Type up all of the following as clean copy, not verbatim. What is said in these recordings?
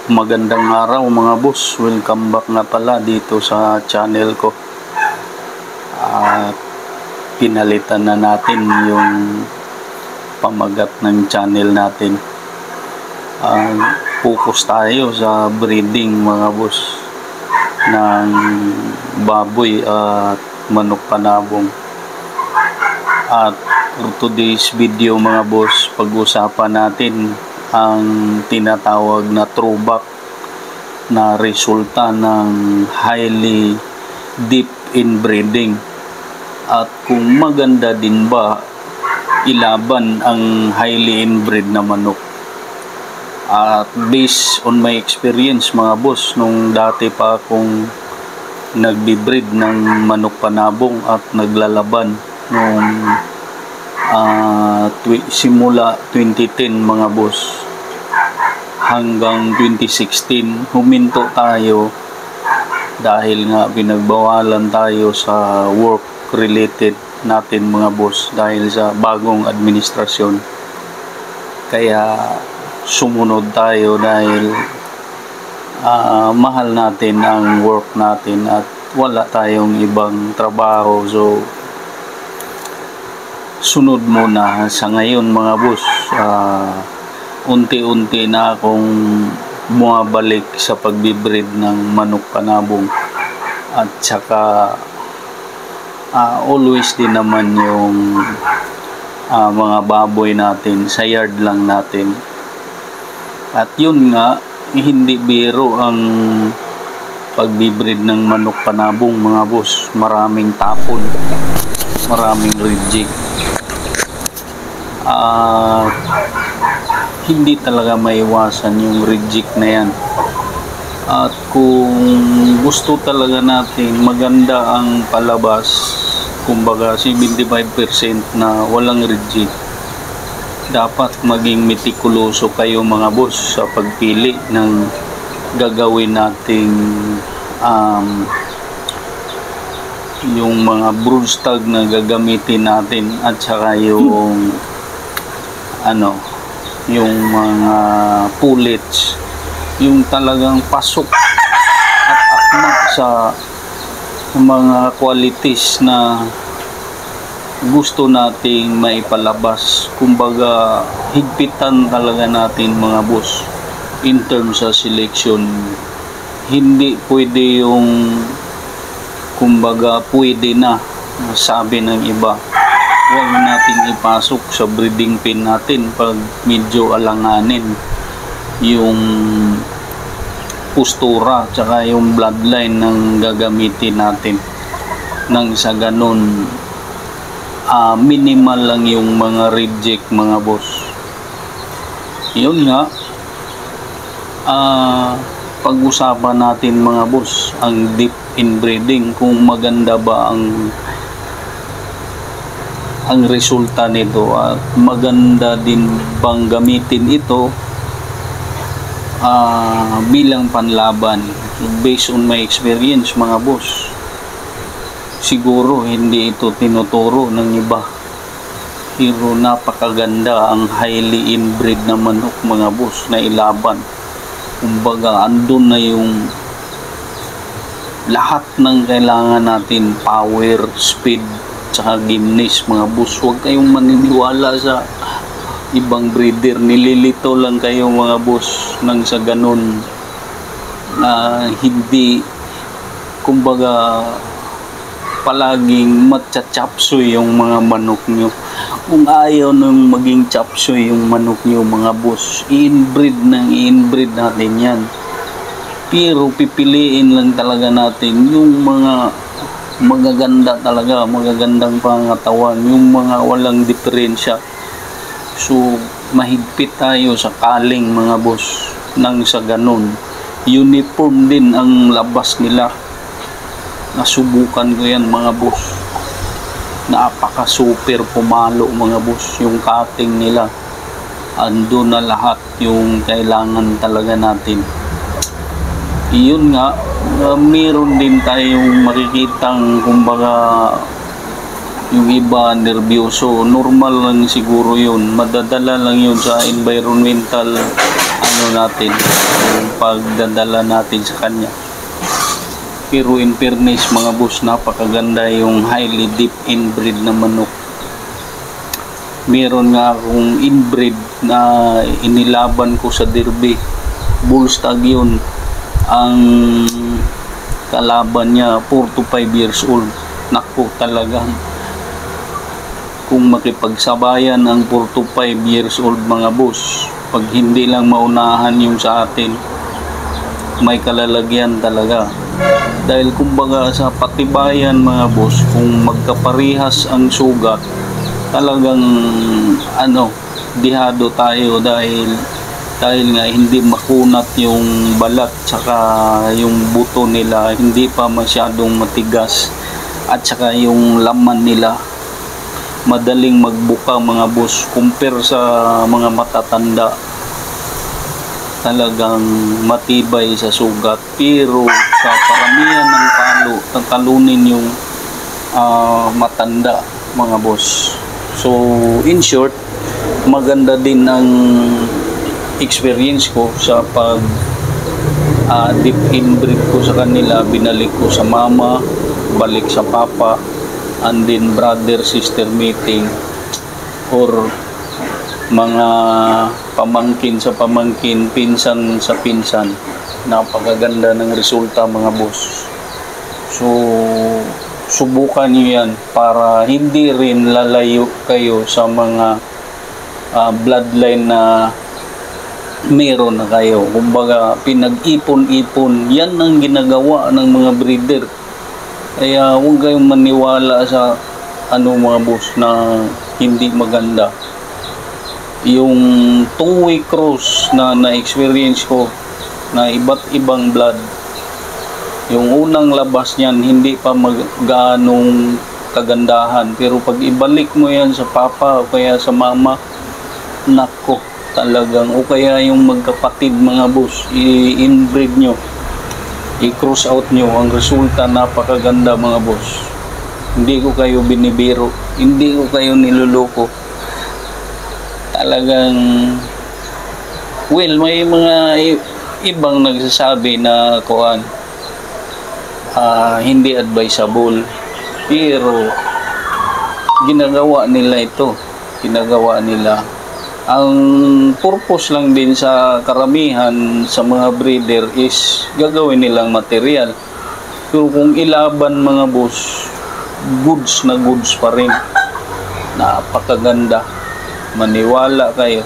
Magandang araw mga boss, welcome back na pala dito sa channel ko. At pinalitan na natin yung pamagat ng channel natin. Focus tayo sa breeding mga boss ng baboy at manok panabong. At for today's video mga boss, pag-usapan natin ang tinatawag na throwback na resulta ng highly deep inbreeding, at kung maganda din ba ilaban ang highly inbred na manok. At based on my experience mga boss, nung dati pa akong nagbe-breed ng manok panabong at naglalaban nung simula 2010 mga boss hanggang 2016, huminto tayo dahil nga pinagbawalan tayo sa work related natin mga boss dahil sa bagong administrasyon. Kaya sumunod tayo dahil mahal natin ang work natin at wala tayong ibang trabaho, so sunod muna. Sa ngayon mga boss, unti-unti na akong bumabalik sa pagbibreed ng manok panabong, at saka always din naman yung mga baboy natin sa yard lang natin. At yun nga, hindi biro ang pagbibreed ng manok panabong mga boss. Maraming tapon, maraming reject, hindi talaga maiwasan yung reject na yan. At kung gusto talaga natin maganda ang palabas, kumbaga 75% na walang reject, dapat maging metikuloso kayo mga boss sa pagpili ng gagawin nating yung mga broodstag na gagamitin natin, at saka yung yung mga pullets, yung talagang pasok at akma sa mga qualities na gusto nating maipalabas. Kumbaga higpitan talaga natin mga boss in terms sa selection. Hindi pwede yung kumbaga pwede na sabi ng iba, huwag natin ipasok sa breeding pen natin pag medyo alanganin yung postura tsaka yung bloodline ng gagamitin natin. Nang sa ganun, minimal lang yung mga reject mga boss. Yun nga, pag-usapan natin mga boss ang deep inbreeding, kung maganda ba ang resulta nito at maganda din bang gamitin ito bilang panlaban. Based on my experience mga boss, siguro hindi ito tinuturo ng iba, pero napakaganda ang highly inbred na manok mga boss na ilaban. Kumbaga andun na yung lahat ng kailangan natin, power, speed, tsaka gimness mga boss. Huwag kayong maniniwala sa ibang breeder, nililito lang kayo mga boss nang sa ganun hindi, kumbaga palaging matcha-chapsoy yung mga manok nyo. Kung ayaw nang maging chapsoy yung manok nyo mga boss, i-inbreed natin yan. Pero pipiliin lang talaga natin yung mga magaganda talaga, magagandang pangatawan, yung mga walang diferensya. So mahigpit tayo sa kaling mga boss. Nang sa ganun, uniform din ang labas nila. Nasubukan ko yan mga boss, napaka super pumalo mga boss. Yung cutting nila, ando na lahat yung kailangan talaga natin. Yun nga, meron din tayong makikitang kumbaga yung iba nervyoso. Normal lang siguro yun, madadala lang yun sa environmental ano natin, yung pagdadala natin sa kanya. Pero in fairness mga boss, napakaganda yung highly deep inbreed na manok. Meron nga akong inbreed na inilaban ko sa derby. Bullstag yun. Ang kalaban niya 4 to 5 years old. Naku, talagang kung makipagsabayan ang 4 to 5 years old mga boss, pag hindi lang maunahan yung sa atin, may kalalagyan talaga. Dahil kumbaga sa patibayan mga boss, kung magkaparihas ang sugat, talagang dihado tayo dahil nga hindi makunat yung balat saka yung buto nila, hindi pa masyadong matigas, at saka yung laman nila madaling magbuka mga boss compare sa mga matatanda. Talagang matibay sa sugat, pero sa paramihan ng talunin yung matanda mga boss. So in short, maganda din ang experience ko sa pag deep inbreed ko sa kanila. Binalik ko sa mama, balik sa papa, and then brother sister meeting, or mga pamangkin sa pamangkin, pinsan sa pinsan. Napakaganda ng resulta mga boss. So subukan nyo yan para hindi rin lalayo kayo sa mga bloodline na meron na kayo. Kumbaga pinag-ipon-ipon, yan ang ginagawa ng mga breeder. Kaya huwag kayong maniwala sa mga boss na hindi maganda. Yung two-way cross na na-experience ko na iba't ibang blood, yung unang labas niyan hindi pa ganong kagandahan, pero pag ibalik mo yan sa papa o kaya sa mama, nako, talagang, o kaya yung magkapatid mga boss, i-inbreed nyo, i-cross out nyo, ang resulta napakaganda mga boss. Hindi ko kayo binibiro, hindi ko kayo niluloko. Talagang may mga ibang nagsasabi na hindi advisable, pero ginagawa nila ito. Ang purpose lang din sa karamihan sa mga breeder is gagawin nilang material. Pero kung ilaban mga boss, goods na goods pa rin. Napakaganda, maniwala kayo.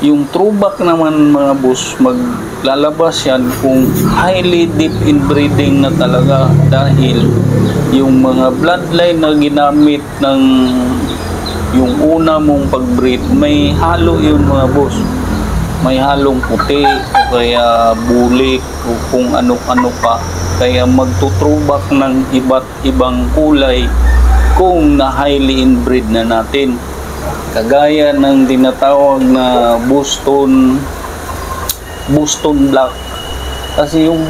Yung throwback naman mga boss, maglalabas yan kung highly deep inbreeding na talaga, dahil yung mga bloodline na ginamit ng yung una mong pag-breed, may halo yun mga boss. May halong puti o kaya bulik o kung ano-ano pa. Kaya magtutrowback ng iba't ibang kulay kung na highly inbreed na natin. Kagaya ng tinatawag na Boston Black. Kasi yung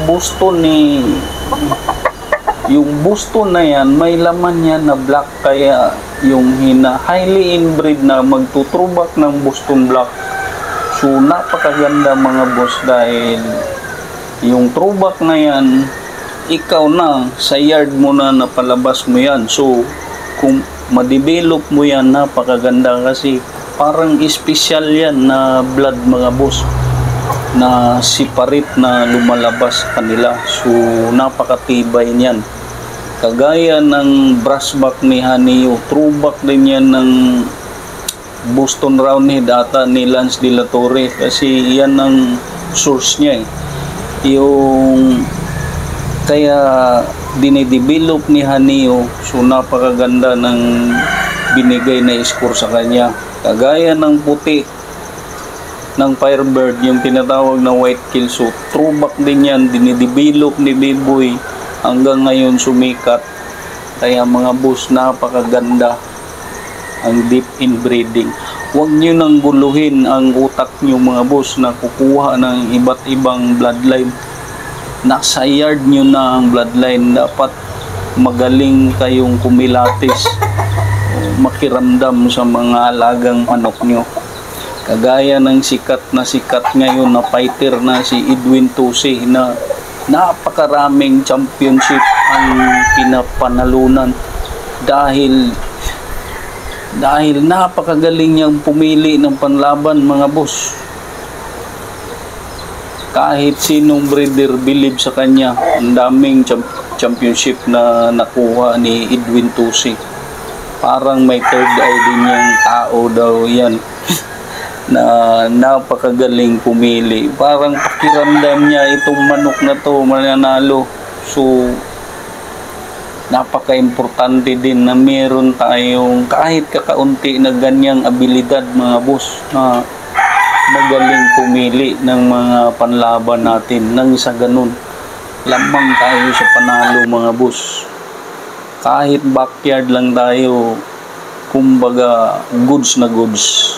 Boston na yan, may laman yan na black. Kaya yung highly inbreed na magtutrubak ng Boston Black, so napakaganda mga boss, dahil yung throwback na yan, ikaw na sa yard mo na napalabas mo yan. So kung ma-develop mo yan, napakaganda, kasi parang special yan na blood mga boss, na separate na lumalabas kanila. So napakatibay niyan. Kagaya ng brushback ni Haneo, throwback din yan ng Boston Roundhead ata ni Lance De La Torre, kasi yan ang source niya yung kaya dinedevelop ni Haneo. So napakaganda ng binigay na score sa kanya. Kagaya ng puti ng Firebird, yung tinatawag na white kill, so throwback din yan, dinedevelop ni Biboy, hanggang ngayon sumikat. Kaya mga boss, napakaganda ang deep inbreeding. Huwag nyo nang guluhin ang utak nyo mga boss na kukuha ng iba't ibang bloodline. Nasa yard nyo na ang bloodline. Dapat magaling kayong kumilatis, makiramdam sa mga alagang manok nyo. Kagaya ng sikat ngayon na fighter na si Edwin Tusi na napakaraming championship ang pinapanalunan dahil napakagaling niyang pumili ng panlaban, mga boss. Kahit sinong breeder believe sa kanya. Ang daming championship na nakuha ni Edwin Tusi. Parang may third eye din yung tao daw yan na napakagaling pumili. Parang pakiramdam niya itong manok na to mananalo. So napaka-importante din na meron tayong kahit kakaunti na ganyang abilidad, mga boss, na magaling pumili ng mga panlaban natin. Nang sa ganun, lamang tayo sa panalo, mga boss. Kahit backyard lang tayo, kumbaga goods na goods.